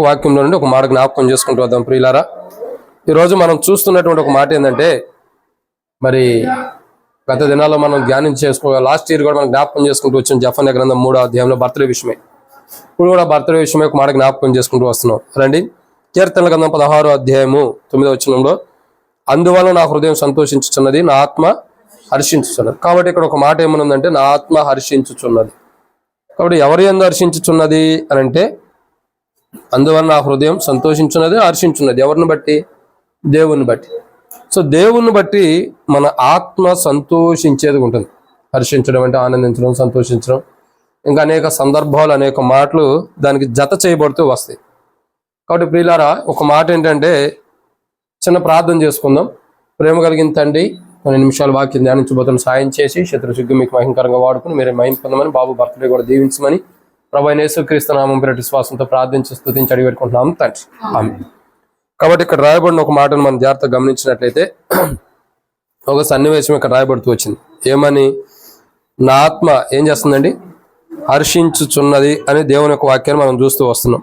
వాక్యంలో నుండి ఒక మాట జ్ఞాపకం చేసుకుంటూ వద్దాం ప్రియులారా. ఈరోజు మనం చూస్తున్నటువంటి ఒక మాట ఏంటంటే, మరి గత దినాల్లో మనం ధ్యానం లాస్ట్ ఇయర్ కూడా మనం జ్ఞాపకం చేసుకుంటూ వచ్చిన జెఫన్యా గ్రంథం 3వ అధ్యాయంలో బర్త్డే విషయమే. ఇప్పుడు కూడా బర్త్డే విషయమే ఒక మాట జ్ఞాపకం చేసుకుంటూ వస్తున్నాం. రండి, కీర్తనల గ్రంథం 16వ అధ్యాయము 9వ వచనంలో, అందువల్ల నా హృదయం సంతోషించుచున్నది, నా ఆత్మ హర్షించుచున్నది. కాబట్టి ఇక్కడ ఒక మాట ఏమనుందంటే, నా ఆత్మ హర్షించుచున్నది. కాబట్టి ఎవరి యందు హర్షించుచున్నది అని అంటే, అందువల్ల నా హృదయం సంతోషించున్నది, హర్షించున్నది. ఎవరిని బట్టి? దేవుని బట్టి. సో దేవుని బట్టి మన ఆత్మ సంతోషించేది ఉంటుంది. హర్షించడం అంటే ఆనందించడం, సంతోషించడం, ఇంకా అనేక సందర్భాలు, అనేక మాటలు దానికి జత చేయబడుతూ వస్తాయి. కాబట్టి ప్రియులారా, ఒక మాట ఏంటంటే, చిన్న ప్రార్థన చేసుకుందాం. ప్రేమ కలిగిన తండ్రి, కొన్ని నిమిషాలు వాక్యం ధ్యానించబోతున్న సాయం చేసి శత్రుసిగ్గు మీకు మహిమకరంగా వాడుకుని మీరే మహిమ పొందమని, బాబు బర్త్డే కూడా దీవించమని ప్రభువైన యేసుక్రీస్తు నామం పేరిట విశ్వాసంతో ప్రార్థించి స్తుతించి అడిగి పెట్టుకుంటున్నాం తండ్రి. ఆమేన్. కాబట్టి ఇక్కడ రాయబడిన ఒక మాటను మనం జాగ్రత్తగా గమనించినట్లయితే, ఒక సన్నివేశం ఇక్కడ రాయబడుతూ వచ్చింది. ఏమని? నా ఆత్మ ఏం చేస్తుందండి? హర్షించుచున్నది అని దేవుని యొక్క వాక్యాన్ని మనం చూస్తూ వస్తున్నాం.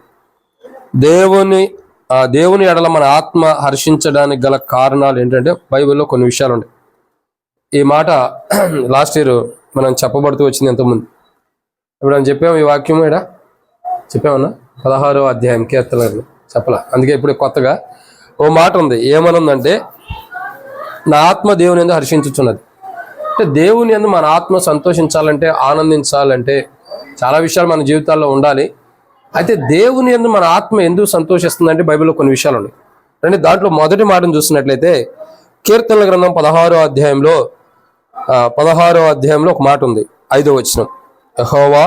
దేవుని ఎడల మన ఆత్మ హర్షించడానికి గల కారణాలు ఏంటంటే, బైబిల్లో కొన్ని విషయాలు ఉన్నాయి. ఈ మాట లాస్ట్ ఇయర్ మనం చెప్పబడుతూ వచ్చింది ఎంతోమంది. ఇప్పుడు మనం చెప్పాము ఈ వాక్యం, ఇక్కడ చెప్పామన్నా 16వ అధ్యాయం కీర్తనలు చెప్పలా. అందుకే ఇప్పుడు కొత్తగా ఓ మాట ఉంది. ఏమనుందంటే, నా ఆత్మ దేవుని యందు హర్షించుచున్నది. అంటే దేవుని యందు మన ఆత్మ సంతోషించాలంటే, ఆనందించాలంటే చాలా విషయాలు మన జీవితాల్లో ఉండాలి. అయితే దేవుని యందు మన ఆత్మ ఎందుకు సంతోషిస్తుందంటే బైబిల్లో కొన్ని విషయాలు ఉన్నాయి. అంటే దాంట్లో మొదటి మాటను చూసినట్లయితే, కీర్తనల గ్రంథం 16వ అధ్యాయంలో ఒక మాట ఉంది, 5వ వచనం. యెహోవా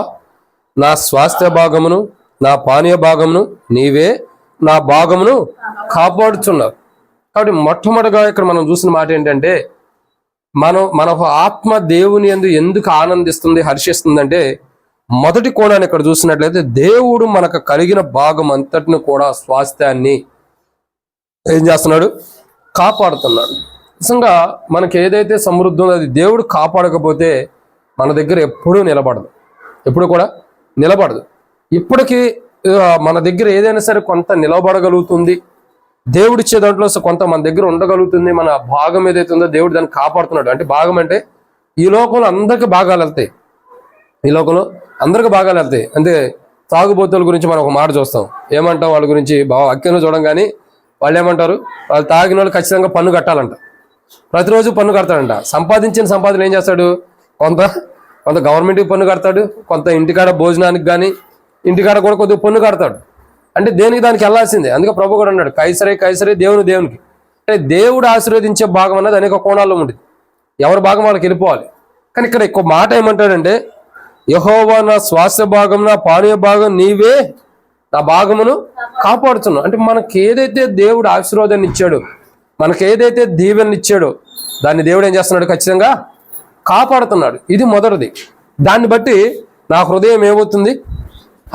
నా స్వాస్థ్య భాగమును, నా పానీయ భాగమును నీవే నా భాగమును కాపాడుచున్నారు. కాబట్టి మొట్టమొదటిగా ఇక్కడ మనం చూసిన మాట ఏంటంటే, మన ఆత్మ దేవుని యందు ఎందుకు ఆనందిస్తుంది, హర్షిస్తుందంటే, మొదటి కోణాన్ని ఇక్కడ చూసినట్లయితే, దేవుడు మనకు కలిగిన భాగం అంతటిని కూడా, స్వాస్థ్యాన్ని ఏం చేస్తున్నాడు? కాపాడుతున్నాడు. నిజంగా మనకి ఏదైతే సమృద్ధి ఉందో అది దేవుడు కాపాడకపోతే మన దగ్గర ఎప్పుడూ నిలబడదు, ఎప్పుడు కూడా నిలబడదు. ఇప్పటికీ మన దగ్గర ఏదైనా సరే కొంత నిలబడగలుగుతుంది, దేవుడిచ్చే దాంట్లో కొంత మన దగ్గర ఉండగలుగుతుంది. మన భాగం ఏదైతే ఉందో దేవుడు దాన్ని కాపాడుతున్నాడు. అంటే భాగం అంటే ఈ లోకంలో అందరికీ భాగాలు వెళ్తాయి, ఈ లోకంలో అందరికీ భాగాలు వెళ్తాయి. అంటే తాగుబోతుల గురించి మనం ఒక మాట చూస్తాం. ఏమంటాం వాళ్ళ గురించి? వాక్యంలో చూడం కానీ వాళ్ళు ఏమంటారు? వాళ్ళు తాగిన వాళ్ళు ఖచ్చితంగా పన్ను కట్టాలంట, ప్రతిరోజు పన్ను కడతాడంట. సంపాదించిన సంపాదన ఏం చేస్తాడు? కొంత గవర్నమెంట్కి పన్ను కడతాడు, కొంత ఇంటికాడ భోజనానికి కానీ ఇంటికాడ కూడా కొద్దిగా పన్ను కడతాడు. అంటే దేనికి దానికి వెళ్ళాల్సిందే. అందుకే ప్రభు కూడా అన్నాడు, కైసరే దేవునికి. అంటే దేవుడు ఆశీర్వదించే భాగం అన్నది అనేక కోణాల్లో ఉంటుంది, ఎవరి భాగం వాళ్ళకి వెళ్ళిపోవాలి. కానీ ఇక్కడ ఎక్కువ మాట ఏమంటాడంటే, యెహోవా నా స్వాస్థ్య భాగం, నా పానీయ భాగం నీవే నా భాగమును కాపాడుతున్నావు. అంటే మనకి ఏదైతే దేవుడు ఆశీర్వాదాన్ని ఇచ్చాడో, మనకి ఏదైతే దీవెనని ఇచ్చాడో దాన్ని దేవుడు ఏం చేస్తున్నాడు? ఖచ్చితంగా కాపాడుతున్నాడు. ఇది మొదటిది. దాన్ని బట్టి నా హృదయం ఏమవుతుంది?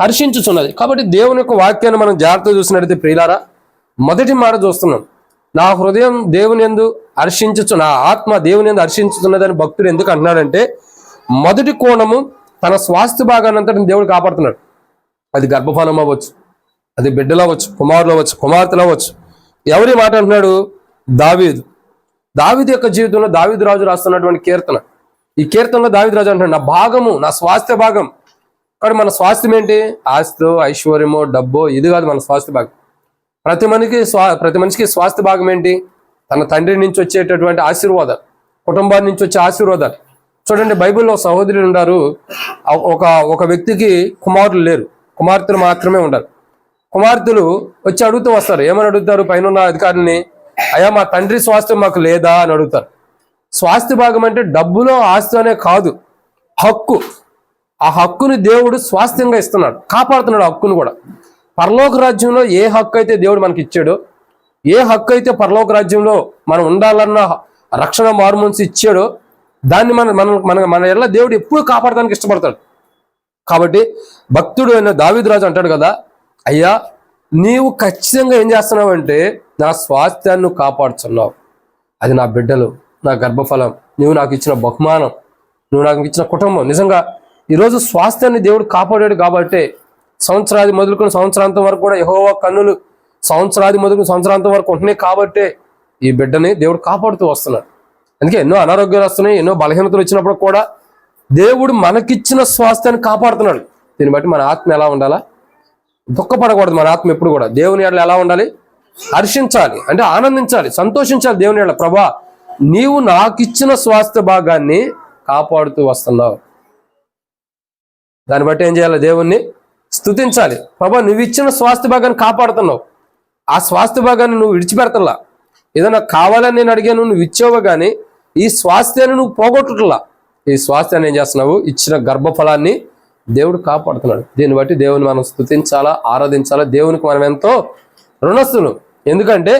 హర్షించుచున్నది. కాబట్టి దేవుని యొక్క వాక్యాన్ని మనం జాగ్రత్తగా చూసినట్లయితే ప్రియులారా, మొదటి మాట చూస్తున్నాం, నా హృదయం దేవుని యందు నా ఆత్మ దేవుని యందు హర్షించుతున్నదని భక్తుడు ఎందుకు అంటున్నాడంటే, మొదటి కోణము తన స్వాస్థ్య భాగాన్ని అంతటిని దేవుడు కాపాడుతున్నాడు. అది గర్భఫలం అవ్వచ్చు, అది బిడ్డలు అవ్వచ్చు, కుమారులు అవ్వచ్చు, కుమార్తెలు అవ్వచ్చు. ఎవరి మాట అంటున్నాడు? దావీదు యొక్క జీవితంలో దావీదు రాజు రాస్తున్నటువంటి కీర్తన. ఈ కీర్తనలో దావీదు రాజు అంటున్నాడు, నా భాగము, నా స్వాస్థ్య భాగం. కాబట్టి మన స్వాస్థ్యం ఏంటి? ఆస్తో, ఐశ్వర్యమో, డబ్బో ఇది కాదు మన స్వాస్థ్య భాగం. ప్రతి మనిషికి స్వాస్థ్య భాగం ఏంటి? తన తండ్రి నుంచి వచ్చేటటువంటి ఆశీర్వాదాలు, కుటుంబాన్ని నుంచి వచ్చే ఆశీర్వాదాలు. చూడండి, బైబిల్లో సహోదరులు ఉన్నారు. ఒక వ్యక్తికి కుమారులు లేరు, కుమార్తెలు మాత్రమే ఉండాలి. కుమార్తెలు వచ్చి అడుగుతూ వస్తారు. ఏమని అడుగుతారు? పైన అధికారుల్ని, అయ్యా మా తండ్రి స్వాస్థ్యం మాకు లేదా అని అడుగుతారు. స్వాస్థ్య భాగం అంటే డబ్బులో ఆస్తి అనే కాదు, హక్కు. ఆ హక్కుని దేవుడు స్వాస్థ్యంగా ఇస్తున్నాడు, కాపాడుతున్నాడు. హక్కును కూడా పరలోక రాజ్యంలో ఏ హక్కు అయితే దేవుడు మనకి ఇచ్చాడో, ఏ హక్కు అయితే పరలోక రాజ్యంలో మనం ఉండాలన్న రక్షణ మార్మోన్స్ ఇచ్చాడో, దాన్ని మన ఎల్ల దేవుడు ఎప్పుడు కాపాడడానికి ఇష్టపడతాడు. కాబట్టి భక్తుడు అయిన దావీదు రాజు అంటాడు కదా, అయ్యా నీవు ఖచ్చితంగా ఏం చేస్తున్నావు అంటే నా స్వాస్థ్యాన్ని కాపాడుతున్నావు. అది నా బిడ్డలు, నా గర్భఫలం, నువ్వు నాకు ఇచ్చిన బహుమానం, నువ్వు నాకు ఇచ్చిన కుటుంబం. నిజంగా ఈరోజు స్వాస్థ్యాన్ని దేవుడు కాపాడాడు కాబట్టి సంవత్సరాది మొదలుకొని సంవత్సరాంతం వరకు కూడా యెహోవా కన్నులు సంవత్సరాది మొదలుకొని సంవత్సరాంతం వరకు ఉంటున్నాయి కాబట్టే ఈ బిడ్డని దేవుడు కాపాడుతూ వస్తున్నాడు. అందుకే ఎన్నో అనారోగ్యాలు వస్తున్నాయి, ఎన్నో బలహీనతలు వచ్చినప్పుడు కూడా దేవుడు మనకిచ్చిన స్వాస్థ్యాన్ని కాపాడుతున్నాడు. దీన్ని బట్టి మన ఆత్మ ఎలా ఉండాలా? దుఃఖపడకూడదు. మన ఆత్మ ఎప్పుడు కూడా దేవుని ఎడల ఎలా ఉండాలి? హర్షించాలి, అంటే ఆనందించాలి, సంతోషించాలి. దేవుని ఎడల, ప్రభా నీవు నాకిచ్చిన స్వాస్థ్య భాగాన్ని కాపాడుతూ వస్తున్నావు. దాన్ని బట్టి ఏం చేయాలి? దేవుణ్ణి స్తుతించాలి. ప్రభా నువ్వు ఇచ్చిన స్వాస్థ్య భాగాన్ని కాపాడుతున్నావు, ఆ స్వాస్థ్య భాగాన్ని నువ్వు విడిచిపెడతలా. ఏదైనా కావాలని నేను అడిగాను, నువ్వు ఇచ్చావు, కానీ ఈ స్వాస్థ్యాన్ని నువ్వు పోగొట్టులా. ఈ స్వాస్థ్యాన్ని ఏం చేస్తున్నావు? ఇచ్చిన గర్భఫలాన్ని దేవుడు కాపాడుతున్నాడు. దీన్ని బట్టి దేవుని మనం స్తుతించాలా, ఆరాధించాలా. దేవునికి మనం ఎంతో రుణస్తులు. ఎందుకంటే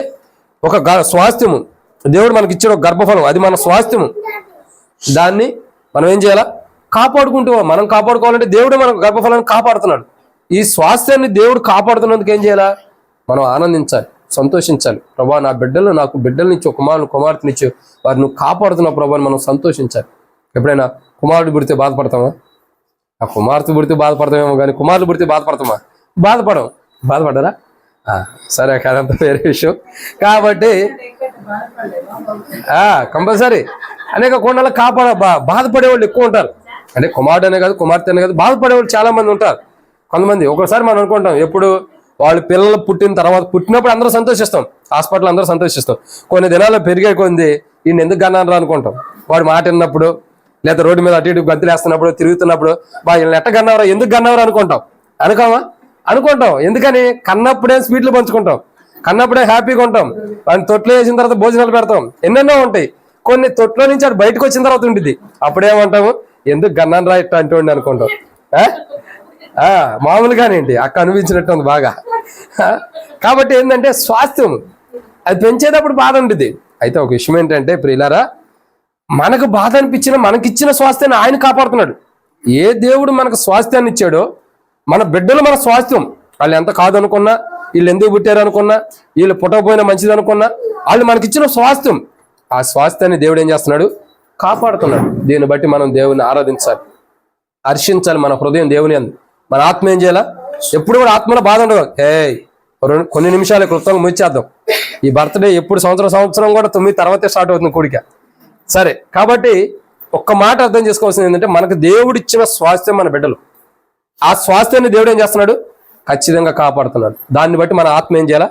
ఒక స్వాస్థ్యము దేవుడు మనకి ఇచ్చిన గర్భఫలం, అది మన స్వాస్థ్యము. దాన్ని మనం ఏం చేయాలా? కాపాడుకుంటూ, మనం కాపాడుకోవాలంటే దేవుడు మన గర్భఫలాన్ని కాపాడుతున్నాడు. ఈ స్వాస్థ్యాన్ని దేవుడు కాపాడుతున్నందుకు ఏం చేయాలా? మనం ఆనందించాలి, సంతోషించాలి. ప్రభా నా బిడ్డలు, నాకు బిడ్డలనిచ్చి ఒక కుమార్తెనిచ్చి వారిని నువ్వు కాపాడుతున్నావు ప్రభా అని మనం సంతోషించాలి. ఎప్పుడైనా కుమారుడు పుడితే బాధపడతామా? ఆ కుమార్తె పుడితే బాధపడతామేమో, కానీ కుమారుడు పుడితే బాధపడతామా? బాధపడరా? సరే, కాదంతా వేరే విషయం. కాబట్టి కంపల్సరీ అనేక కోణాలు బాధపడేవాళ్ళు ఎక్కువ ఉంటారు. అంటే కుమారుడు అనే కాదు, కుమార్తె అనే కాదు, బాధపడేవాళ్ళు చాలా మంది ఉంటారు. కొంతమంది ఒకసారి మనం అనుకుంటాం, ఎప్పుడు వాళ్ళు పిల్లలు పుట్టిన తర్వాత, పుట్టినప్పుడు అందరూ సంతోషిస్తాం, హాస్పిటల్ అందరూ సంతోషిస్తాం. కొన్ని దినాలు పెరిగే కొంది ఈయన ఎందుకు కన్నారా అనుకుంటాం. వాడు మాట విన్నప్పుడు, లేదా రోడ్డు మీద అటు ఇటు గంతులు వేస్తున్నప్పుడు, తిరుగుతున్నప్పుడు, వీళ్ళని ఎట్ట కన్నవరా, ఎందుకు కన్నవరా అనుకుంటాం. అనుకుంటాం. ఎందుకని? కన్నప్పుడే స్వీట్లు పంచుకుంటాం, కన్నప్పుడే హ్యాపీగా ఉంటాం. వాడిని తొట్లో వేసిన తర్వాత భోజనాలు పెడతాం, ఎన్నెన్నో ఉంటాయి. కొన్ని తొట్లో నుంచి అటు బయటకు వచ్చిన తర్వాత ఉంటుంది, అప్పుడేమంటాము? ఎందుకు గన్నాను రా ఇట్లా అంటూ అనుకుంటాం. మామూలుగానేంటి అక్క అనిపించినట్టు ఉంది బాగా. కాబట్టి ఏంటంటే స్వాస్థ్యం అది పెంచేటప్పుడు బాధ ఉంటుంది. అయితే ఒక విషయం ఏంటంటే ప్రియులారా, మనకు బాధ అనిపించిన మనకిచ్చిన స్వాస్థ్యాన్ని ఆయన కాపాడుతున్నాడు. ఏ దేవుడు మనకు స్వాస్థ్యాన్ని ఇచ్చాడో, మన బిడ్డలు మన స్వాస్థ్యం. వాళ్ళు ఎంత కాదనుకున్నా, వీళ్ళు ఎందుకు పుట్టారు అనుకున్నా, వీళ్ళు పుట్టకపోయినా మంచిది అనుకున్నా, వాళ్ళు మనకిచ్చిన స్వాస్థ్యం. ఆ స్వాస్థ్యాన్ని దేవుడు ఏం చేస్తున్నాడు? కాపాడుతున్నాడు. దీన్ని బట్టి మనం దేవుని ఆరాధించాలి, హర్షించాలి. మన హృదయం దేవుని అందు, మన ఆత్మ ఏం చేయాలా? ఎప్పుడు కూడా ఆత్మలో బాధ ఉండదు. కొన్ని నిమిషాలు క్లుప్తంగా ముగిచేద్దాం. ఈ బర్త్డే ఎప్పుడు సంవత్సరం కూడా 9 తర్వాతే స్టార్ట్ అవుతుంది కూడిక. సరే, కాబట్టి ఒక్క మాట అర్థం చేసుకోవాల్సింది ఏంటంటే, మనకు దేవుడు ఇచ్చిన స్వాస్థ్యం మన బిడ్డలు. ఆ స్వాస్థ్యాన్ని దేవుడు ఏం చేస్తున్నాడు? ఖచ్చితంగా కాపాడుతున్నాడు. దాన్ని బట్టి మన ఆత్మ ఏం చేయాలా?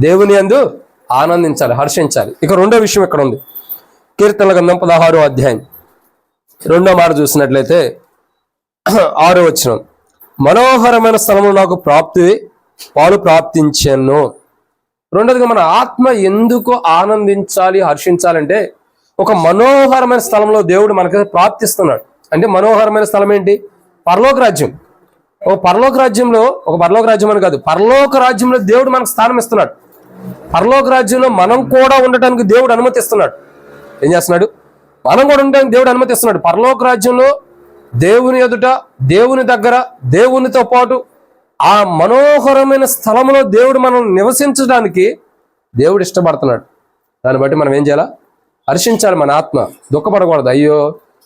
దేవుని యందు ఆనందించాలి, హర్షించాలి. ఇక రెండో విషయం ఇక్కడ ఉంది. కీర్తనల గ్రంథం 16వ అధ్యాయం 2వ మాట చూసినట్లయితే 6వ వచనం, మనోహరమైన స్థలములు నాకు పాలు ప్రాప్తించాను. రెండోదిగా మన ఆత్మ ఎందుకు ఆనందించాలి, హర్షించాలంటే, ఒక మనోహరమైన స్థలంలో దేవుడు మనకి ప్రాప్తిస్తున్నాడు. అంటే మనోహరమైన స్థలం ఏంటి? పరలోక రాజ్యం. ఒక పరలోక రాజ్యం అని కాదు, పరలోక రాజ్యంలో దేవుడు మనకు స్థానం ఇస్తున్నాడు. పరలోక రాజ్యంలో మనం కూడా ఉండటానికి దేవుడు అనుమతిస్తున్నాడు. ఏం చేస్తున్నాడు? మనం కూడా ఉండడానికి దేవుడు అనుమతిస్తున్నాడు. పరలోక రాజ్యంలో దేవుని ఎదుట, దేవుని దగ్గర, దేవునితో పాటు ఆ మనోహరమైన స్థలంలో దేవుడు మనం నివసించడానికి దేవుడు ఇష్టపడుతున్నాడు. దాన్ని బట్టి మనం ఏం చేయాలా? హర్షించాలి. మన ఆత్మ దుఃఖపడకూడదు. అయ్యో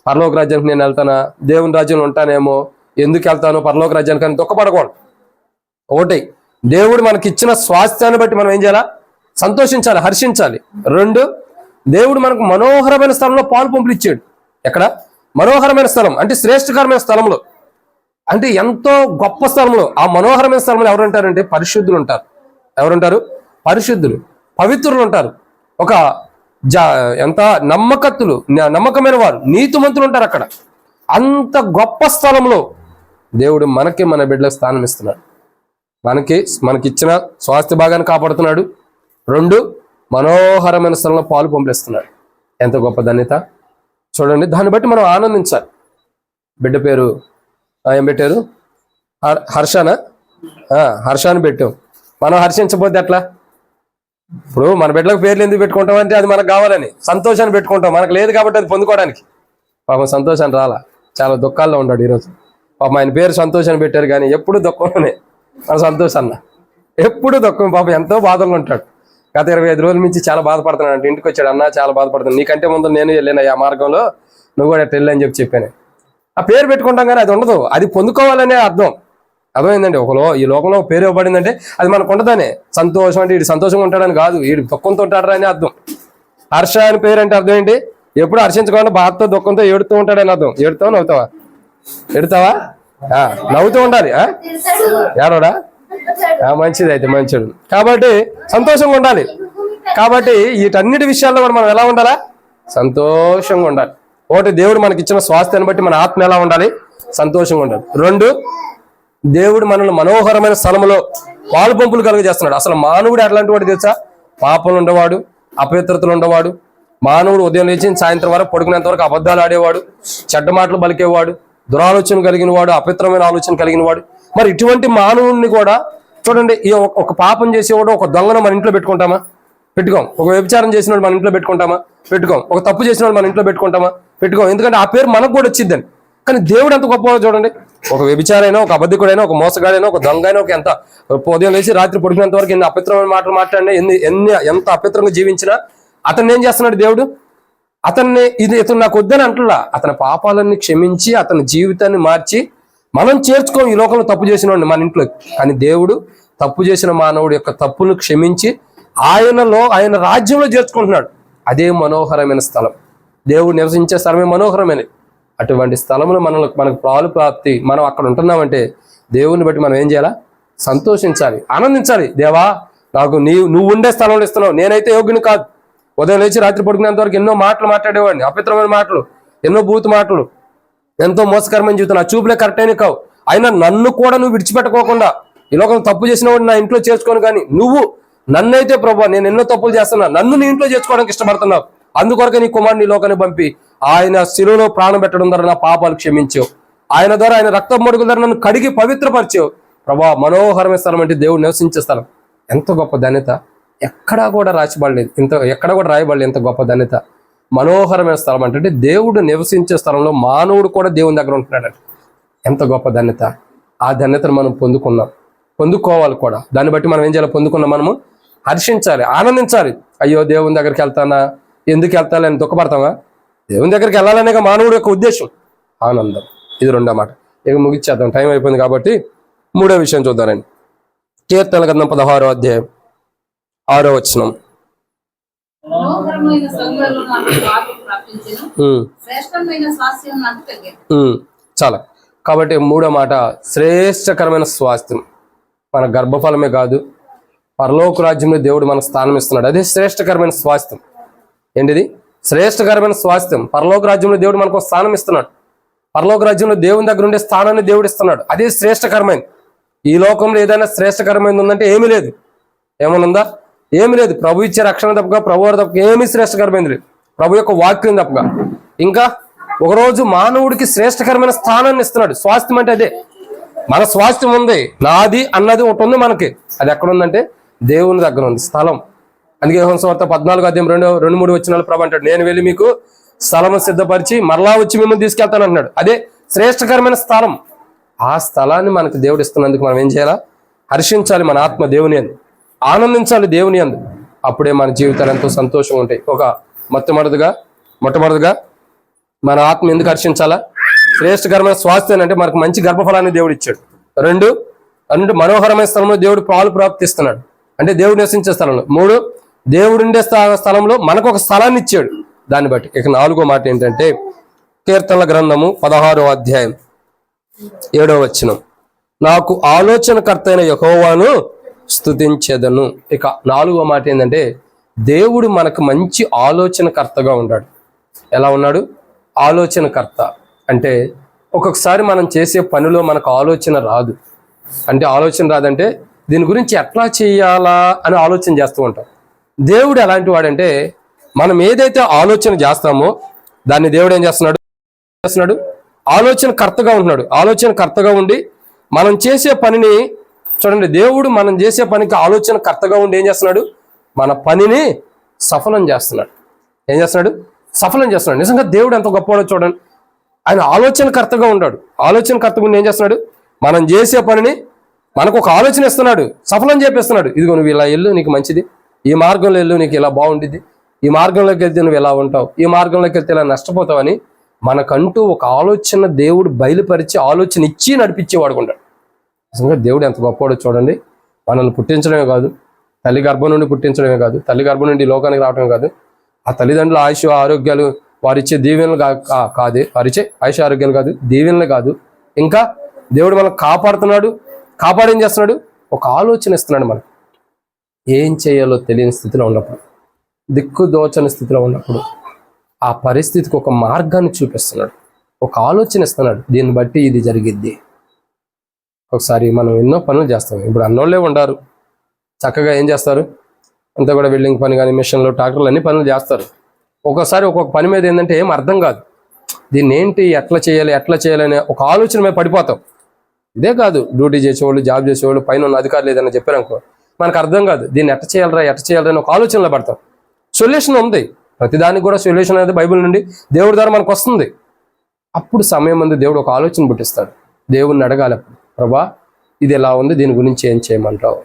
పరలోక రాజ్యానికి నేను వెళ్తానా, దేవుని రాజ్యంలో ఉంటానేమో, ఎందుకు వెళ్తాను పరలోక రాజ్యానికి అని దుఃఖపడకూడదు. ఒకటి, దేవుడు మనకి ఇచ్చిన స్వాస్థ్యాన్ని బట్టి మనం ఏం చేయాలా? సంతోషించాలి, హర్షించాలి. 2, దేవుడు మనకు మనోహరమైన స్థలంలో పాలు పంపులు ఇచ్చాడు. ఎక్కడ? మనోహరమైన స్థలం అంటే శ్రేష్టకరమైన స్థలంలో, అంటే ఎంతో గొప్ప స్థలంలో. ఆ మనోహరమైన స్థలంలో ఎవరు ఉంటారంటే పరిశుద్ధులు ఉంటారు. ఎవరుంటారు? పరిశుద్ధులు, పవిత్రులు ఉంటారు. ఒక ఎంత నమ్మకమైన వారు, నీతిమంతులు ఉంటారు అక్కడ. అంత గొప్ప స్థలంలో దేవుడు మన బిడ్డలకు స్థానం ఇస్తున్నాడు. మనకిచ్చిన స్వాస్థ్య భాగాన్ని కాపాడుతున్నాడు. 2, మనోహరమైన స్థలంలో పాలు పంపిస్తున్నాడు. ఎంత గొప్ప ధన్యత చూడండి. దాన్ని బట్టి మనం ఆనందించాలి. బిడ్డ పేరు ఏం పెట్టారు? హర్షాన్ని పెట్టాం. మనం హర్షించకపోతే ఎట్లా? ఇప్పుడు మన బిడ్డలకు పేర్లు ఎందుకు పెట్టుకుంటాం అంటే, అది మనకు కావాలని సంతోషాన్ని పెట్టుకుంటాం. మనకు లేదు కాబట్టి అది పొందుకోవడానికి. పాపం సంతోషాన్ని రాలా, చాలా దుఃఖాల్లో ఉన్నాడు ఈరోజు. పాపం ఆయన పేరు సంతోషాన్ని పెట్టారు, కానీ ఎప్పుడు దుఃఖంలోనే. మన సంతోషాన్న ఎప్పుడు దుఃఖం. పాపం ఎంతో బాధల్లో ఉంటాడు. గత 25 రోజుల నుంచి చాలా బాధపడుతున్నాడు అంటే, ఇంటికి వచ్చాడు, అన్న చాలా బాధపడుతున్నాను, నీకంటే ముందు నేను వెళ్ళాను ఆ మార్గంలో, నువ్వు కూడా వెళ్ళని చెప్పాను. ఆ పేరు పెట్టుకుంటాం కానీ అది ఉండదు, అది పొందుకోవాలనే అర్థం. అర్థమైందండి. ఈ లోకంలో పేరు ఇవ్వబడిందంటే అది మనకు ఉండదనే. సంతోషం అంటే వీడు సంతోషంగా ఉంటాడని కాదు, వీడు దుఃఖంతో ఉంటాడు అని అర్థం. హర్ష అని పేరు అంటే అర్థం ఏంటి? ఎప్పుడు హర్షించకుండా బాధతో దుఃఖంతో ఏడుతూ ఉంటాడని అర్థం. ఏడుతావా నవ్వుతావా? ఏడుతావా? నవ్వుతూ ఉండాలి. ఏడోడా? మంచిది, అయితే మంచిది. కాబట్టి సంతోషంగా ఉండాలి. కాబట్టి వీటన్నిటి విషయాల్లో కూడా మనం ఎలా ఉండాలా? సంతోషంగా ఉండాలి. ఒకటి, దేవుడు మనకి ఇచ్చిన స్వాస్థ్యాన్ని బట్టి మన ఆత్మ ఎలా ఉండాలి? సంతోషంగా ఉండాలి. రెండు, దేవుడు మనల్ని మనోహరమైన స్థలంలో పాలు పంపులు కలుగజేస్తున్నాడు. అసలు మానవుడు ఎట్లాంటి వాడు తెలుసా? పాపంలో ఉండేవాడు, అపవిత్రతలు ఉండేవాడు. మానవుడు ఉదయం లేచి సాయంత్రం వరకు పడుకునేంత వరకు అబద్ధాలు ఆడేవాడు, చెడ్డ మాటలు పలికేవాడు, దురాలోచన కలిగిన వాడు, అపవిత్రమైన ఆలోచన కలిగిన వాడు. మరి ఇటువంటి మానవుడిని కూడా చూడండి, ఈ ఒక పాపం చేసేవాడు, ఒక దొంగను మన ఇంట్లో పెట్టుకుంటామా? పెట్టుకోం. ఒక వ్యభిచారం చేసినవాడు మన ఇంట్లో పెట్టుకుంటామా? పెట్టుకోం. ఒక తప్పు చేసినవాడు మన ఇంట్లో పెట్టుకుంటామా? పెట్టుకోం. ఎందుకంటే ఆ పేరు మనకు కూడా వచ్చిద్దని. కానీ దేవుడు ఎంత గొప్పవాడో చూడండి. ఒక వ్యభిచారైనా, ఒక అబద్ధికుడైనా, ఒక మోసగాడైనా, ఒక దొంగ అయినా, ఒక ఎంత ఉదయం లేచి రాత్రి పడుకునేంత వరకు ఎన్ని అపవిత్రమైన మాటలు మాట్లాడినా, ఎంత అపవిత్రంగా జీవించినా అతన్ని ఏం చేస్తున్నాడు దేవుడు? ఇతను నాకు వద్దని అంటలా. అతని పాపాలన్నీ క్షమించి అతని జీవితాన్ని మార్చి మనం చేర్చుకోం ఈ లోకంలో తప్పు చేసిన వాడిని మన ఇంట్లో. కానీ దేవుడు తప్పు చేసిన మానవుడి యొక్క తప్పును క్షమించి ఆయన రాజ్యంలో చేర్చుకుంటున్నాడు. అదే మనోహరమైన స్థలం. దేవుడు నివసించే స్థలమే మనోహరమైనది. అటువంటి స్థలంలో మనకు పాలు ప్రాప్తి. మనం అక్కడ ఉంటున్నామంటే దేవుని బట్టి మనం ఏం చేయాలా? సంతోషించాలి, ఆనందించాలి. దేవా, నాకు నువ్వు ఉండే స్థలంలో ఇస్తున్నావు. నేనైతే యోగ్యుని కాదు. ఉదయం లేచి రాత్రి పడుకునేంత వరకు ఎన్నో మాటలు మాట్లాడేవాడిని, అపవిత్రమైన మాటలు, ఎన్నో బూతు మాటలు, ఎంతో మోసకరమైన జీవితం. నా చూపులే కరెక్ట్ అయినా కావు. అయినా నన్ను కూడా నువ్వు విడిచిపెట్టుకోకుండా ఈ లోకం తప్పు చేసిన వాడిని నా ఇంట్లో చేర్చుకోను. కానీ నువ్వు నన్నైతే ప్రభు, నేను ఎన్నో తప్పులు చేస్తున్నా, నన్ను నీ ఇంట్లో చేర్చుకోవడానికి ఇష్టపడుతున్నావు. అందుకొరకు నీ కుమారుని నీ లోకాన్ని పంపి ఆయన శిలువలో ప్రాణం పెట్టడం ద్వారా నా పాపాలు క్షమించావు. ఆయన ద్వారా, ఆయన రక్త మడుగుల ద్వారా నన్ను కడిగి పవిత్రపరిచావు. ప్రభా, మనోహరమైన స్థలం అంటే దేవుడు నివసించే స్థలం. ఎంత గొప్ప ధన్యత! ఎక్కడా కూడా రాసిబడలేదు, ఎక్కడ కూడా రాయబడలేదు ఎంత గొప్ప ధన్యత. మనోహరమైన స్థలం అంటే దేవుడు నివసించే స్థలంలో మానవుడు కూడా దేవుని దగ్గర ఉంటున్నాడు. ఎంత గొప్ప ధన్యత! ఆ ధన్యతను మనం పొందుకోవాలి కూడా. దాన్ని బట్టి మనం ఏం చేయాలి? పొందుకున్నాం మనము హర్షించాలి, ఆనందించాలి. అయ్యో, దేవుని దగ్గరికి వెళ్తానా, ఎందుకు వెళ్తానని దుఃఖపడతామా? దేవుని దగ్గరికి వెళ్ళాలనే మానవుడు యొక్క ఉద్దేశం. ఆనందం. ఇది రెండో మాట. ఇక ముగిచ్చేద్దాం, టైం అయిపోయింది కాబట్టి. మూడో విషయం చూద్దానండి. కీర్తన గ్రంథం 16వ అధ్యాయం 6వ వచనం. చాలా. కాబట్టి మూడో మాట, శ్రేష్టకరమైన స్వాస్థ్యం. మన గర్భఫలమే కాదు, పరలోక రాజ్యంలో దేవుడు మనకు స్థానం ఇస్తున్నాడు. అదే శ్రేష్టకరమైన స్వాస్థ్యం. ఏంటిది? శ్రేష్టకరమైన స్వాస్థ్యం. పరలోక రాజ్యంలో దేవుడు మనకు స్థానం ఇస్తున్నాడు. పరలోక రాజ్యంలో దేవుని దగ్గర ఉండే స్థానాన్ని దేవుడు ఇస్తున్నాడు. అదే శ్రేష్టకరమైనది. ఈ లోకంలో ఏదైనా శ్రేష్టకరమైనది ఉందంటే ఏమీ లేదు. ఏమనుందా? ఏమీ లేదు. ప్రభు ఇచ్చే రక్షణ తప్పగా, ప్రభు తప్పక ఏమీ శ్రేష్టకరమైనది లేదు. ప్రభు యొక్క వాక్యం తప్పగా. ఇంకా ఒకరోజు మానవుడికి శ్రేష్టకరమైన స్థానాన్ని ఇస్తున్నాడు. స్వాస్థ్యం అంటే అదే. మన స్వాస్థ్యం ఉంది, నాది అన్నది ఒకటి ఉంది మనకి. అది ఎక్కడుందంటే దేవుని దగ్గర ఉంది, స్థలం. అందుకే యోహాను సువార్త 14వ అధ్యాయం 2-3 వచనాలు ప్రభు అంటాడు, నేను వెళ్ళి మీకు స్థలము సిద్ధపరిచి మరలా వచ్చి మిమ్మల్ని తీసుకెళ్తాను అంటున్నాడు. అదే శ్రేష్టకరమైన స్థలం. ఆ స్థలాన్ని మనకు దేవుడు ఇస్తున్నందుకు మనం ఏం చేయాలా? హర్షించాలి. మన ఆత్మ దేవుని అందు ఆనందించాలి, దేవుని అందు. అప్పుడే మన జీవితాలు ఎంతో సంతోషంగా ఉంటాయి. మొట్టమొదటిగా మన ఆత్మ ఎందుకు హర్షించాలా? శ్రేష్టకరమైన స్వాస్థ్యం అంటే మనకు మంచి గర్భఫలాన్ని దేవుడు ఇచ్చాడు. రెండు, మనోహరమైన స్థలంలో దేవుడు పాలు ప్రాప్తిస్తున్నాడు, అంటే దేవుడు నివసించే స్థలంలో. 3, దేవుడు ఉండే స్థలంలో మనకు ఒక స్థలాన్ని ఇచ్చాడు. దాన్ని బట్టి ఇక 4వ మాట ఏంటంటే, కీర్తనల గ్రంథము 16వ అధ్యాయం 7వ వచనం. నాకు ఆలోచనకర్త అయిన యెహోవాను స్తుతించెదను. ఇక 4వ మాట ఏంటంటే, దేవుడు మనకు మంచి ఆలోచనకర్తగా ఉన్నాడు. ఎలా ఉన్నాడు? ఆలోచనకర్త అంటే ఒక్కొక్కసారి మనం చేసే పనిలో మనకు ఆలోచన రాదు. ఆలోచన రాదంటే దీని గురించి ఎట్లా చేయాలా అని ఆలోచన చేస్తూ ఉంటాం. దేవుడు ఎలాంటి వాడంటే, మనం ఏదైతే ఆలోచన చేస్తామో దాన్ని దేవుడు ఏం చేస్తున్నాడు? ఆలోచనకర్తగా ఉంటున్నాడు. ఆలోచనకర్తగా ఉండి మనం చేసే పనిని చూడండి. దేవుడు మనం చేసే పనికి ఆలోచనకర్తగా ఉండి ఏం చేస్తున్నాడు? మన పనిని సఫలం చేస్తున్నాడు. ఏం చేస్తున్నాడు? సఫలం చేస్తున్నాడు. నిజంగా దేవుడు ఎంత గొప్పవాడో చూడండి. ఆయన ఆలోచనకర్తగా ఉన్నాడు. ఆలోచనకర్తగా ఉండి ఏం చేస్తున్నాడు? మనం చేసే పనిని మనకు ఒక ఆలోచన ఇస్తున్నాడు, సఫలం చేపిస్తున్నాడు. ఇదిగో నువ్వు ఇలా వెళ్ళు, నీకు మంచిది. ఈ మార్గంలో వెళ్ళు, నీకు ఇలా బాగుంటుంది. ఈ మార్గంలోకి వెళ్తే నువ్వు ఎలా ఉంటావు, ఈ మార్గంలోకి వెళ్తే ఇలా నష్టపోతావని మనకంటూ ఒక ఆలోచన దేవుడు బయలుపరిచి ఆలోచన ఇచ్చి నడిపించేవాడు ఉంటాడు. నిజంగా దేవుడు ఎంత గొప్పవాడో చూడండి. మనల్ని పుట్టించడమే కాదు, తల్లి గర్భం నుండి పుట్టించడమే కాదు, తల్లి గర్భం నుండి లోకానికి రావడమే కాదు, ఆ తల్లిదండ్రుల ఆయుష్ ఆరోగ్యాలు వారిచ్చే దీవెనలు కాదు, వారిచ్చే ఆయుష ఆరోగ్యాలు కాదు, దీవెనలు కాదు, ఇంకా దేవుడు మనల్ని కాపాడుతున్నాడు. కాపాడేం చేస్తున్నాడు? ఒక ఆలోచన ఇస్తున్నాడు మనకు. ఏం చేయాలో తెలియని స్థితిలో ఉన్నప్పుడు, దిక్కుదోచని స్థితిలో ఉన్నప్పుడు ఆ పరిస్థితికి ఒక మార్గాన్ని చూపిస్తున్నాడు, ఒక ఆలోచన ఇస్తున్నాడు. దీన్ని బట్టి ఇది జరిగిద్ది. ఒకసారి మనం ఎన్నో పనులు చేస్తాం. ఇప్పుడు అన్నోళ్ళే ఉండారు, చక్కగా ఏం చేస్తారు, అంతా కూడా బిల్డింగ్ పని కానీ, మిషన్లు, ట్రాక్టర్లు అన్ని పనులు చేస్తారు. ఒక్కోసారి ఒక్కొక్క పని మీద ఏంటంటే ఏం అర్థం కాదు, దీన్ని ఏంటి ఎట్లా చేయాలి అనే ఒక ఆలోచన మీద పడిపోతాం. ఇదే కాదు, డ్యూటీ చేసేవాళ్ళు, జాబ్ చేసేవాళ్ళు, పైన ఉన్న అధికారులు ఏదైనా చెప్పారనుకో, మనకు అర్థం కాదు, దీన్ని ఎట్ట చేయాలరా అని ఒక ఆలోచనలో పడతాం. సొల్యూషన్ ఉంది, ప్రతిదానికి కూడా సొల్యూషన్ అనేది బైబిల్ నుండి దేవుడి ద్వారా మనకు వస్తుంది. అప్పుడు సమయం ముందు దేవుడు ఒక ఆలోచన పుట్టిస్తాడు. దేవుడిని అడగాలి, ప్రభా ఇది ఎలా ఉంది, దీని గురించి ఏం చేయమంటావు,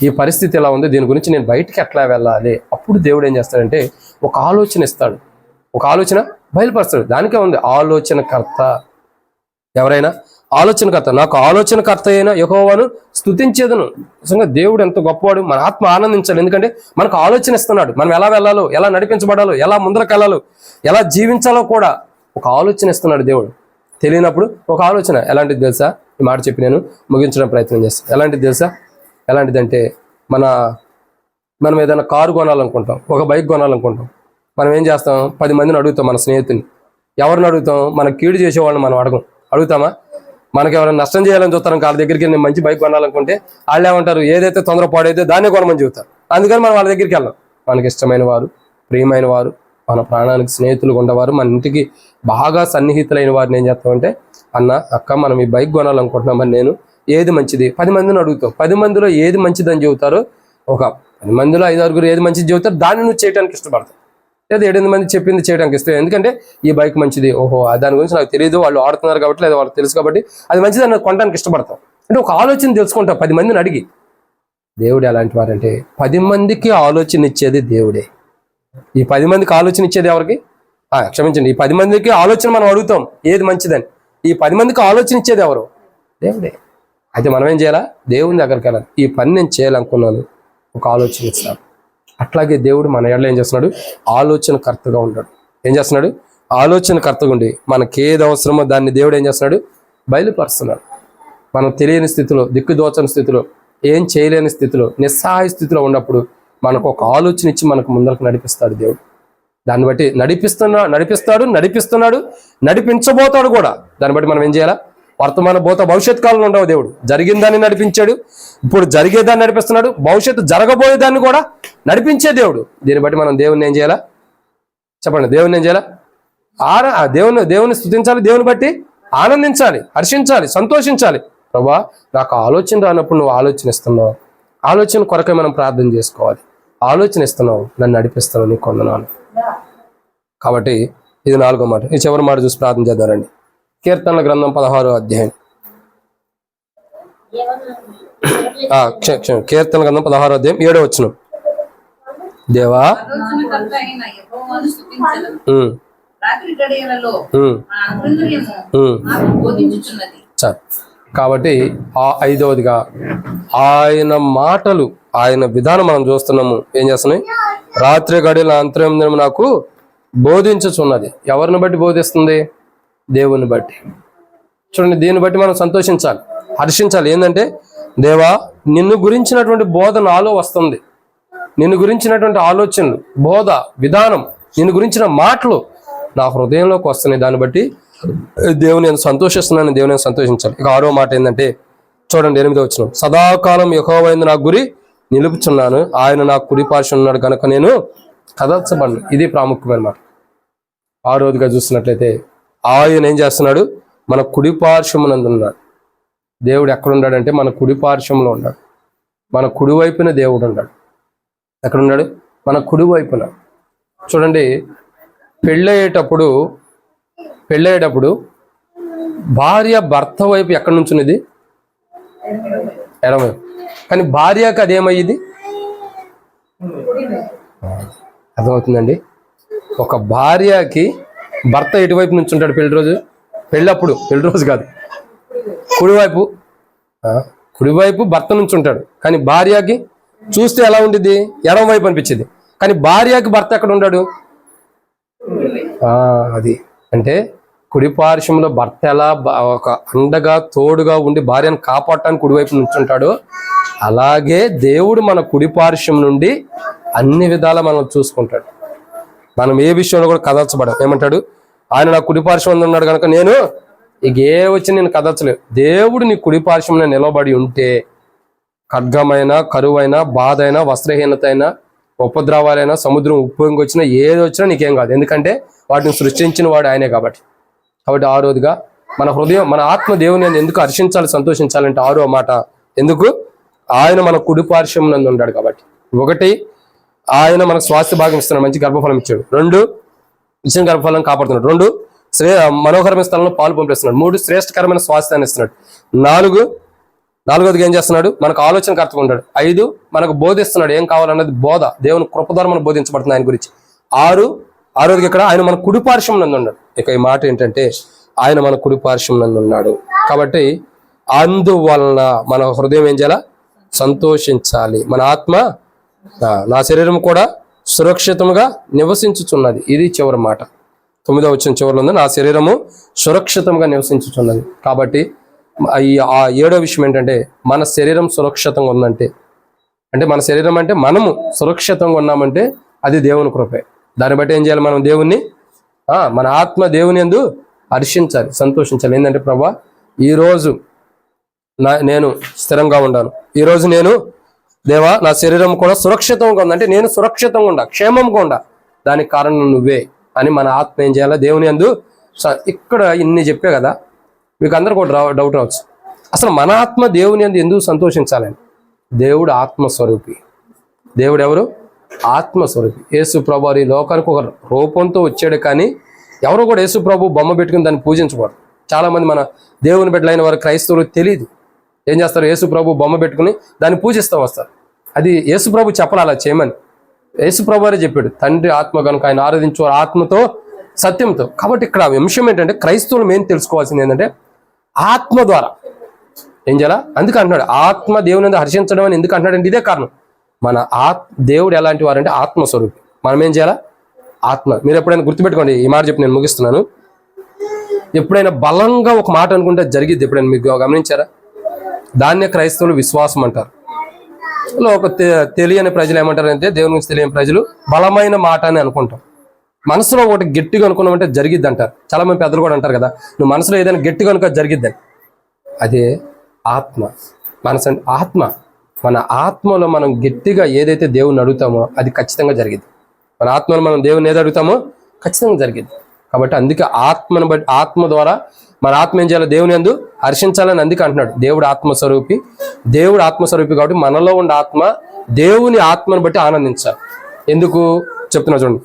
ఈ పరిస్థితి ఎలా ఉంది, దీని గురించి నేను బయటికి ఎట్లా వెళ్ళాలి. అప్పుడు దేవుడు ఏం చేస్తాడంటే ఒక ఆలోచన ఇస్తాడు, ఒక ఆలోచన బయలుపరుస్తాడు. దానికే ఉంది ఆలోచనకర్త. ఎవరైనా ఆలోచనకర్త, నాకు ఆలోచనకర్త అయిన యెహోవాను స్తుతించేదను. నిజంగా దేవుడు ఎంత గొప్పవాడు. మన ఆత్మ ఆనందించాలి, ఎందుకంటే మనకు ఆలోచన ఇస్తున్నాడు. మనం ఎలా వెళ్ళాలో, ఎలా నడిపించబడాలో, ఎలా ముందరకు వెళ్ళాలో, ఎలా జీవించాలో కూడా ఒక ఆలోచన ఇస్తున్నాడు దేవుడు. తెలియనప్పుడు ఒక ఆలోచన. ఎలాంటిది తెలుసా? ఈ మాట చెప్పి నేను ముగించడం ప్రయత్నం చేస్తాను. ఎలాంటిది తెలుసా? ఎలాంటిదంటే మనం ఏదైనా కారు కొనాలనుకుంటాం, ఒక బైక్ కొనాలనుకుంటాం. మనం ఏం చేస్తాం? 10 మందిని అడుగుతాం, మన స్నేహితుని. ఎవరిని అడుగుతాం? మనకు కీడు చేసేవాళ్ళని మనం అడుగుతామా? మనకి ఎవరైనా నష్టం చేయాలని చూస్తాం. వాళ్ళ దగ్గరికి నేను మంచి బైక్ కొనాలనుకుంటే వాళ్ళు ఏమంటారు? ఏదైతే తొందరపాడైతే దాన్నే కొనమని చెబుతారు. అందుకని మనం వాళ్ళ దగ్గరికి వెళ్ళాం. మనకి ఇష్టమైన వారు, ప్రియమైన వారు, మన ప్రాణానికి స్నేహితులు ఉండేవారు, మన ఇంటికి బాగా సన్నిహితులైన వారిని ఏం చేస్తామంటే, అన్న, అక్క, మనం ఈ బైక్ కొనాలనుకుంటున్నామని నేను ఏది మంచిది 10 మందిని అడుగుతావు. 10 మందిలో ఏది మంచిదని చెబుతారో, ఒక 10 మందిలో 5-6 ఏది మంచిది చెబుతారు, దాన్ని నువ్వు చేయడానికి ఇష్టపడతావు. లేదా 7-8 మంది చెప్పింది చేయడానికి ఇష్టం. ఎందుకంటే ఈ బైక్ మంచిది, ఓహో దాని గురించి నాకు తెలియదు, వాళ్ళు ఆడుతున్నారు కాబట్టి, లేదా వాళ్ళకి తెలుసు కాబట్టి అది మంచిది అని కొనడానికి ఇష్టపడతాం. అంటే ఒక ఆలోచన తెలుసుకుంటాం 10 మందిని అడిగి. దేవుడు ఎలాంటి వారంటే 10 మందికి ఆలోచన ఇచ్చేది దేవుడే. ఈ 10 మందికి ఆలోచన ఇచ్చేది ఎవరికి? క్షమించండి, ఈ 10 మందికి ఆలోచన మనం అడుగుతాం ఏది మంచిదని. ఈ 10 మందికి ఆలోచన ఇచ్చేది ఎవరు? దేవుడే. అయితే మనం ఏం చేయాలా? దేవుని దగ్గరికి వెళ్ళాలి. ఈ పని నేను చేయాలనుకున్నాను, ఒక ఆలోచన ఇస్తాను. అట్లాగే దేవుడు మన ఎడలో ఏం చేస్తున్నాడు? ఆలోచనకర్తగా ఉంటాడు. ఏం చేస్తున్నాడు? ఆలోచనకర్తగా ఉండి మనకి ఏది అవసరమో దాన్ని దేవుడు ఏం చేస్తున్నాడు? బయలుపరుస్తున్నాడు. మనం తెలియని స్థితిలో, దిక్కుదోచని స్థితిలో, ఏం చేయలేని స్థితిలో, నిస్సహాయ స్థితిలో ఉన్నప్పుడు మనకు ఒక ఆలోచన ఇచ్చి మనకు ముందరకు నడిపిస్తాడు దేవుడు. దాన్ని బట్టి నడిపిస్తున్నాడు, నడిపించబోతాడు కూడా. దాన్ని బట్టి మనం ఏం చేయాలా? వర్తమాన భవిష్యత్ కాలంలో ఉండవు. దేవుడు జరిగిందాన్ని నడిపించాడు, ఇప్పుడు జరిగేదాన్ని నడిపిస్తున్నాడు, భవిష్యత్తు జరగబోయేదాన్ని కూడా నడిపించే దేవుడు. దీన్ని బట్టి మనం దేవుని ఏం చేయాలా? చెప్పండి, దేవుని ఏం చేయాలా? దేవుని స్తుతించాలి, దేవుని బట్టి ఆనందించాలి, హర్షించాలి, సంతోషించాలి. ప్రభా నాకు ఆలోచన రానప్పుడు నువ్వు ఆలోచన ఇస్తున్నావు, ఆలోచన కొరకే మనం ప్రార్థన చేసుకోవాలి. ఆలోచన ఇస్తున్నావు, నన్ను నడిపిస్తున్నావు, నీకు వందనాలు. కాబట్టి ఇది 4వ మాట. ఈ చివరి మాట చూసి ప్రార్థన చేద్దారండి. కీర్తనల గ్రంథం 16వ అధ్యాయం. కీర్తనల గ్రంథం 16వ అధ్యాయం 7వ వచనం. దేవా కాబట్టి ఆ 5వదిగా ఆయన మాటలు, ఆయన విధానం మనం చూస్తున్నాము. ఏం చేస్తున్నాయి? రాత్రి గడియల అంతర్యం నాకు బోధించుచున్నది. ఎవరిని బట్టి బోధిస్తుంది? దేవుని బట్టి. చూడండి, దీన్ని బట్టి మనం సంతోషించాలి, హర్షించాలి. ఏంటంటే, దేవా నిన్ను గురించినటువంటి బోధ నాలో వస్తుంది, నిన్ను గురించినటువంటి ఆలోచనలు, బోధ విధానం, నిన్ను గురించిన మాటలు నా హృదయంలోకి వస్తున్నాయి. దాన్ని బట్టి దేవుని నేను సంతోషిస్తున్నాను, దేవుని నేను సంతోషించాలి. ఇక 6వ మాట ఏంటంటే, చూడండి 8వ వచనం. సదాకాలం యెహోవాయందు నా గురి నిలుపుచున్నాను, ఆయన నా కుడి పార్శ్వన ఉన్నాడు కనుక నేను కదల్చబడను. ఇది ప్రాముఖ్యమైన మాట. 6వదిగా చూసినట్లయితే ఆయన ఏం చేస్తున్నాడు? మన కుడి పార్శ్వమునందు ఉన్నాడు. దేవుడు ఎక్కడున్నాడంటే మన కుడి పార్శ్వంలో ఉన్నాడు. మన కుడి వైపున దేవుడు ఉన్నాడు. ఎక్కడున్నాడు? మన కుడి వైపున. చూడండి, పెళ్ళయ్యేటప్పుడు భార్య భర్త వైపు ఎక్కడి నుంచి ఉన్నది? ఎడమవైపు. కానీ భార్యకి అదేమయ్యింది? అర్థమవుతుందండి? ఒక భార్యకి భర్త ఎటువైపు నుంచి ఉంటాడు పెళ్లి రోజు? పెళ్ళి రోజు కాదు, కుడివైపు. కుడివైపు భర్త నుంచి ఉంటాడు, కానీ భార్యకి చూస్తే ఎలా ఉండిద్ది? ఎడమ వైపు అనిపించింది. కానీ భార్యకి భర్త ఎక్కడ ఉంటాడు? అది అంటే కుడి పార్శ్వంలో భర్త ఎలా ఒక అండగా తోడుగా ఉండి భార్యను కాపాడటానికి కుడివైపు నుంచుంటాడో, అలాగే దేవుడు మన కుడి పార్శ్వం నుండి అన్ని విధాల మనం చూసుకుంటాడు. మనం ఏ విషయంలో కూడా కదల్చబడం. ఏమంటాడు? ఆయన నా కుడి పార్శ్వం ఉన్నాడు కనుక నేను ఇక వచ్చి నేను కదల్చలేదు. దేవుడు నీ కుడి పార్శ్వంలో నిలబడి ఉంటే ఖడ్గమైన, కరువైనా, బాధ అయినా, వస్త్రహీనత అయినా, ఉపద్రవాలైనా, సముద్రం ఉప్పొంగి వచ్చినా ఏది వచ్చినా నీకేం కాదు. ఎందుకంటే వాటిని సృష్టించిన వాడు ఆయనే కాబట్టి. ఆరోదిగా మన హృదయం, మన ఆత్మ దేవుని ఎందుకు హర్షించాలి, సంతోషించాలంటే ఆరో మాట, ఎందుకు? ఆయన మన కుడి పార్శ్వం నందు ఉన్నాడు కాబట్టి. 1, ఆయన మనకు స్వాస్థ్య భాగం ఇస్తున్నాడు, మంచి గర్భఫలం ఇచ్చాడు. 2, ఇచ్చిన గర్భఫలం కాపాడుతున్నాడు. 2, మనోహరమైన స్థలంలో పాలు పంపిస్తున్నాడు. 3, శ్రేష్టకరమైన స్వాస్థ్యాన్ని ఇస్తున్నాడు. 4, ఏం చేస్తున్నాడు? మనకు ఆలోచన కర్తగా ఉంటాడు. 5, మనకు బోధిస్తున్నాడు. ఏం కావాలన్నది బోధ, దేవుని కృప ద్వారా మనం బోధించబడుతుంది ఆయన గురించి. 6, ఇక్కడ ఆయన మన కుడి పార్శ్వం నందు ఉన్నాడు. ఇక ఈ మాట ఏంటంటే ఆయన మన కుడి పార్శ్వం నందు ఉన్నాడు కాబట్టి అందువలన మన హృదయం ఏం చేయాలా? సంతోషించాలి. మన ఆత్మ, నా శరీరం కూడా సురక్షితంగా నివసించుచున్నది. ఇది చివరి మాట. 9వ వచనం చివరిలో ఉంది, నా శరీరము సురక్షితంగా నివసించుచున్నది. కాబట్టి ఆ 7వ విషయం ఏంటంటే మన శరీరం సురక్షితంగా ఉందంటే, అంటే మన శరీరం అంటే మనము సురక్షితంగా ఉన్నామంటే అది దేవుని కృపే. దాన్ని బట్టి ఏం చేయాలి? మనం దేవుణ్ణి, మన ఆత్మ దేవుని యందు హర్షించాలి, సంతోషించాలి. ఏంటంటే ప్రభా, ఈరోజు నేను స్థిరంగా ఉండాను, ఈరోజు నేను దేవా నా శరీరం కూడా సురక్షితంగా ఉందంటే నేను సురక్షితంగా ఉండా, క్షేమంగా ఉండా, దానికి కారణం నువ్వే అని మన ఆత్మ ఏం చేయాలి? దేవుని యందు. ఇక్కడ ఇన్ని చెప్పే కదా, మీకు అందరు కూడా డౌట్ రావచ్చు, అసలు మన ఆత్మ దేవుని యందు ఎందుకు సంతోషించాలని? దేవుడు ఆత్మస్వరూపి. దేవుడు ఎవరు? ఆత్మస్వరూపి. యేసు ప్రభు ఈ లోకానికి ఒక రూపంతో వచ్చాడు, కానీ ఎవరు కూడా యేసు ప్రభు బొమ్మ పెట్టుకుని దాన్ని పూజించకూడదు. చాలా మంది మన దేవుని బిడ్డలైన వారు క్రైస్తవులు తెలియదు. ఏం చేస్తారు? యేసు ప్రభు బొమ్మ పెట్టుకుని దాన్ని పూజిస్తూ వస్తారు. అది యేసు ప్రభు చెప్పాలి అలా చేయమని. యేసు ప్రభు వారే చెప్పాడు, తండ్రి ఆత్మ కనుక ఆయన ఆరాధించు ఆత్మతో సత్యంతో. కాబట్టి ఇక్కడ అంశం ఏంటంటే క్రైస్తవులు మేము తెలుసుకోవాల్సింది ఏంటంటే ఆత్మ ద్వారా ఏం చేయాలా? అందుకు అంటున్నాడు ఆత్మ దేవుని హర్షించడం అని. ఎందుకు అంటున్నాడు అంటే ఇదే కారణం. మన దేవుడు ఎలాంటి వారంటే ఆత్మస్వరూపి. మనం ఏం చేయాలా? ఆత్మ. మీరు ఎప్పుడైనా గుర్తుపెట్టుకోండి, ఈ మాట చెప్పి నేను ముగిస్తున్నాను. ఎప్పుడైనా బలంగా ఒక మాట అనుకుంటే జరిగిద్ది. ఎప్పుడైనా మీకు గమనించారా? దాన్నే క్రైస్తవులు విశ్వాసం అంటారు. ఒక తెలియని ప్రజలు ఏమంటారంటే, దేవుని గురించి తెలియని ప్రజలు బలమైన మాట అని అనుకుంటాం. మనసులో ఒకటి గట్టిగా అనుకున్నామంటే జరిగిద్ది అంటారు. చాలా మంది పెద్దలు కూడా అంటారు కదా, నువ్వు మనసులో ఏదైనా గట్టిగా అనుకో జరిగిద్దని. అదే ఆత్మ. మనసు అంటే ఆత్మ. మన ఆత్మలో మనం గట్టిగా ఏదైతే దేవుని అడుగుతామో అది ఖచ్చితంగా జరిగింది. మన ఆత్మలో మనం దేవుని ఏది అడుగుతామో ఖచ్చితంగా జరిగింది. కాబట్టి అందుకే ఆత్మను బట్టి, ఆత్మ ద్వారా మన ఆత్మ ఏం చేయాలి? దేవుని యందు హర్షించాలని అందుకే అంటున్నాడు. దేవుడు ఆత్మస్వరూపి. దేవుడు ఆత్మస్వరూపి కాబట్టి మనలో ఉన్న ఆత్మ దేవుని ఆత్మను బట్టి ఆనందించాలి. ఎందుకు చెప్తున్నా చూడండి.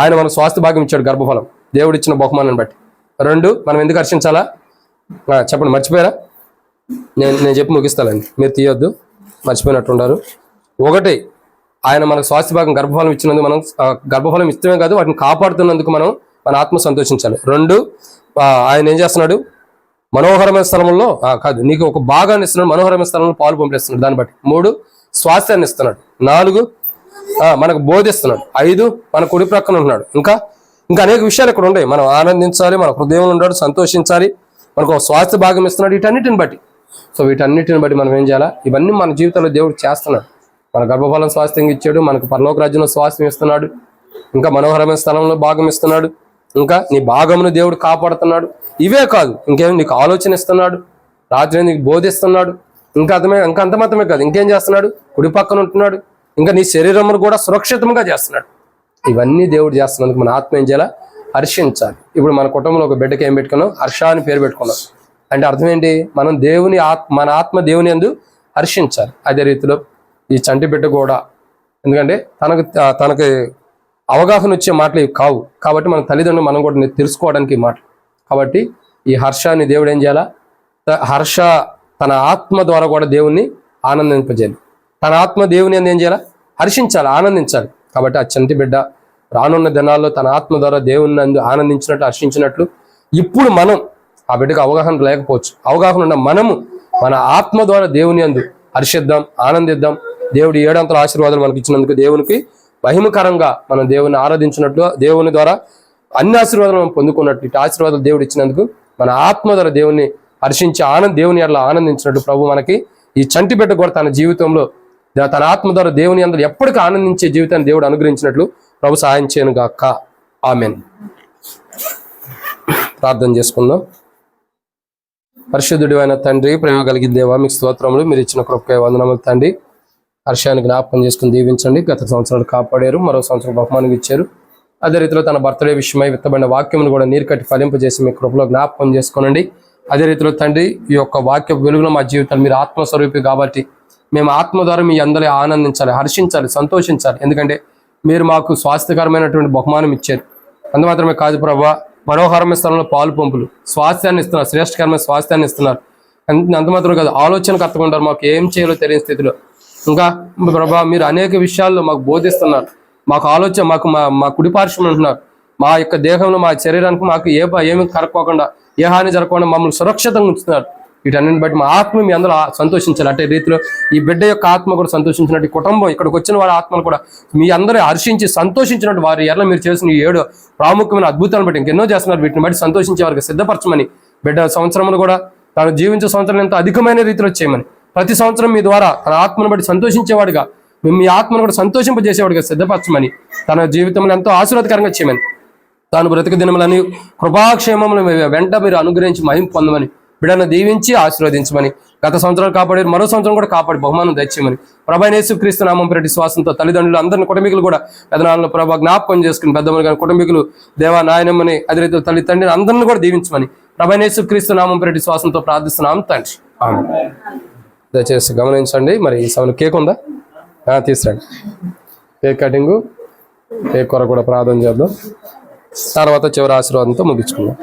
ఆయన మనకు స్వాస్థ్య భాగ్యం ఇచ్చాడు, గర్భఫలం, దేవుడు ఇచ్చిన బహుమానాన్ని బట్టి. 2, మనం ఎందుకు హర్షించాలా? చెప్పండి, మర్చిపోయారా? నేను చెప్పి ముగిస్తానండి, మీరు తీయొద్దు, మర్చిపోయినట్టున్నారు. 1, ఆయన మనకు స్వాస్థ్య భాగం గర్భఫలం ఇచ్చినందుకు మనం గర్భఫలం ఇష్టమే కాదు, వాటిని కాపాడుతున్నందుకు మనం మన ఆత్మ సంతోషించాలి. 2, ఆయన ఏం చేస్తున్నాడు? మనోహరమైన స్థలంలో కాదు, నీకు ఒక భాగాన్ని ఇస్తున్నాడు, మనోహరమైన స్థలంలో పాలు పంపిస్తున్నాడు దాన్ని బట్టి. 3, స్వాస్థ్యాన్ని ఇస్తున్నాడు. 4, మనకు బోధిస్తున్నాడు. 5, మన కుడి ప్రక్కన ఉంటున్నాడు. ఇంకా అనేక విషయాలు ఇక్కడ ఉన్నాయి. మనం ఆనందించాలి, మన హృదయంలో ఉన్నాడు, సంతోషించాలి, మనకు ఒక స్వాస్థ్య భాగం ఇస్తున్నాడు. వీటన్నిటిని బట్టి, వీటన్నిటిని బట్టి మనం ఏం చేయాలా? ఇవన్నీ మన జీవితంలో దేవుడు చేస్తున్నాడు. మన గర్భఫలం స్వాస్థ్యం ఇచ్చాడు, మనకు పరలోక రాజ్యంలో స్వాస్థ్యం ఇస్తున్నాడు, ఇంకా మనోహరమైన స్థలంలో భాగం ఇస్తున్నాడు, ఇంకా నీ భాగమును దేవుడు కాపాడుతున్నాడు. ఇవే కాదు, ఇంకేం నీకు ఆలోచన ఇస్తున్నాడు, రాత్రి నీకు బోధిస్తున్నాడు, ఇంకా అంత మాత్రమే కాదు, ఇంకేం చేస్తున్నాడు? కుడి పక్కన ఉంటున్నాడు, ఇంకా నీ శరీరమును కూడా సురక్షితంగా చేస్తున్నాడు. ఇవన్నీ దేవుడు చేస్తున్నందుకు మన ఆత్మ ఏం చేయాలా? హర్షించాలి. ఇప్పుడు మన కుటుంబంలో ఒక బిడ్డకి ఏం పెట్టుకున్నాం? హర్ష అని పేరు పెట్టుకున్నాం. అంటే అర్థం ఏంటి? మనం మన ఆత్మ దేవుని యందు హర్షించాలి. అదే రీతిలో ఈ చంటి బిడ్డ కూడా, ఎందుకంటే తనకి అవగాహన వచ్చే మాటలు ఇవి కావు. కాబట్టి మన తల్లిదండ్రులు మనం కూడా తెలుసుకోవడానికి మాటలు. కాబట్టి ఈ హర్షాన్ని దేవుడు ఏం చేయాలా? హర్ష తన ఆత్మ ద్వారా కూడా దేవుణ్ణి ఆనందింపజేయాలి. తన ఆత్మ దేవుని ఏం చేయాలా? హర్షించాలి, ఆనందించాలి. కాబట్టి ఆ చంటి బిడ్డ రానున్న దినాల్లో తన ఆత్మ ద్వారా దేవుని ఆనందించినట్లు, హర్షించినట్లు ఇప్పుడు మనం, ఆ బిడ్డకు అవగాహన లేకపోవచ్చు, అవగాహన ఉన్న మనము మన ఆత్మ ద్వారా దేవుని యందు హర్షిద్దాం, ఆనందిద్దాం. దేవుడు 7 అంతల ఆశీర్వాదాలు మనకి ఇచ్చినందుకు దేవునికి మహిమకరంగా మనం దేవుని ఆరాధించినట్లు, దేవుని ద్వారా అన్ని ఆశీర్వాదాలు మనం పొందుకున్నట్లు, ఇటు ఆశీర్వాదాలు దేవుడు ఇచ్చినందుకు మన ఆత్మ ద్వారా దేవుని హర్షించి దేవుని అట్లా ఆనందించినట్టు ప్రభు మనకి ఈ చంటి బిడ్డ కూడా తన జీవితంలో తన ఆత్మ ద్వారా దేవుని అందరూ ఎప్పటికీ ఆనందించే జీవితాన్ని దేవుడు అనుగ్రహించినట్లు ప్రభు సహాయం చేయను గాక. ఆమెన్. ప్రార్థన చేసుకుందాం. పరిశుద్ధుడు అయిన తండ్రి, ప్రేమ కలిగిన దేవా, మీకు స్తోత్రములు. మీరు ఇచ్చిన కృపకై వందనములు తండ్రి. హర్షాన్ని జ్ఞాపకం చేసుకుని దీవించండి. గత సంవత్సరాలు కాపాడారు, మరో సంవత్సరం బహుమానం ఇచ్చారు. అదే రీతిలో తన బర్త్డే విషయమై విత్తబడిన వాక్యమును కూడా నీరు కట్టి ఫలింపజేసి మీ కృపలో జ్ఞాపకం చేసుకోనండి. అదే రీతిలో తండ్రి, ఈ యొక్క వాక్య వెలుగులో మా జీవితాలు మీరు ఆత్మస్వరూపి కాబట్టి మేము ఆత్మ ద్వారా మీ అందరి ఆనందించాలి, హర్షించాలి, సంతోషించాలి. ఎందుకంటే మీరు మాకు స్వాస్థ్యకరమైనటువంటి బహుమానం ఇచ్చారు. అందు మాత్రమే కాదు ప్రభా, మనోహరమైన స్థలంలో పాలు పంపులు స్వాస్థ్యాన్ని ఇస్తున్నారు, శ్రేష్టకరమైన స్వాస్థ్యాన్ని ఇస్తున్నారు. అంత మాత్రం కాదు, ఆలోచన కట్టుకుంటారు. మాకు ఏం చేయాలో తెలియని స్థితిలో ఇంకా ప్రభా మీరు అనేక విషయాల్లో మాకు బోధిస్తున్నారు. మాకు ఆలోచన, మాకు మా కుడిపార్శ్వం అంటున్నారు. మా యొక్క దేహంలో, మా శరీరానికి మాకు ఏమి కరక్కోకుండా, ఏ హాని జరగకుండా మమ్మల్ని సురక్షితంగా ఉంచుతున్నారు. వీటన్నిటిని బట్టి మా ఆత్మ మీ అందరూ సంతోషించాలి. అటే రీతిలో ఈ బిడ్డ యొక్క ఆత్మ కూడా సంతోషించినట్టు, కుటుంబం ఇక్కడికి వచ్చిన వారి ఆత్మలు కూడా మీ అందరూ హర్షించి సంతోషించినట్టు, వారి ఎర్ర మీరు చేసిన ఈ 7 ప్రాముఖ్యమైన అద్భుతాలను బట్టి ఇంకెన్నో చేస్తున్నారు. వీటిని బట్టి సంతోషించే వారికి సిద్ధపరచమని, బిడ్డ సంవత్సరములు కూడా తాను జీవించే సంవత్సరం ఎంతో అధికమైన రీతిలో చేయమని, ప్రతి సంవత్సరం మీ ద్వారా తన ఆత్మను బట్టి సంతోషించేవాడుగా, మేము మీ ఆత్మను కూడా సంతోషింపజేసేవాడిగా సిద్ధపరచమని, తన జీవితంలో ఎంతో ఆశీర్వాదకరంగా చేయమని, తాను బ్రతిక దినములని కృపాక్షేమములు వెంట మీరు అనుగ్రహించి మహిమ పొందమని, బిడ్డను దీవించి ఆశీర్వదించమని, గత సంవత్సరాలు కాపాడి మరో సంవత్సరం కూడా కాపాడి బహుమానం తెచ్చేయమని, ప్రభు యేసుక్రీస్తు నామం పేరిట విశ్వాసంతో తల్లిదండ్రులు అందరిని, కుటుంబీకులు కూడా పెదనాలను ప్రభా జ్ఞాపకం చేసుకుని, పెద్దమ్మలు కానీ కుటుంబీకులు, దేవా నాయనమ్మని, అదే రీతిలో తల్లి తండ్రిని అందరిని కూడా దీవించమని ప్రభు యేసుక్రీస్తు నామం పేరిట విశ్వాసంతో ప్రార్థిస్తున్నాం తండ్రి. ఆమేన్. దయచేసి గమనించండి. మరి ఈ సమయంలో కేక్ ఉందా? తీసుకురండి. కేక్ కటింగు, కేక్ కొరకు కూడా ప్రార్థన చేద్దాం. తర్వాత చివరి ఆశీర్వాదంతో ముగించుకుందాం.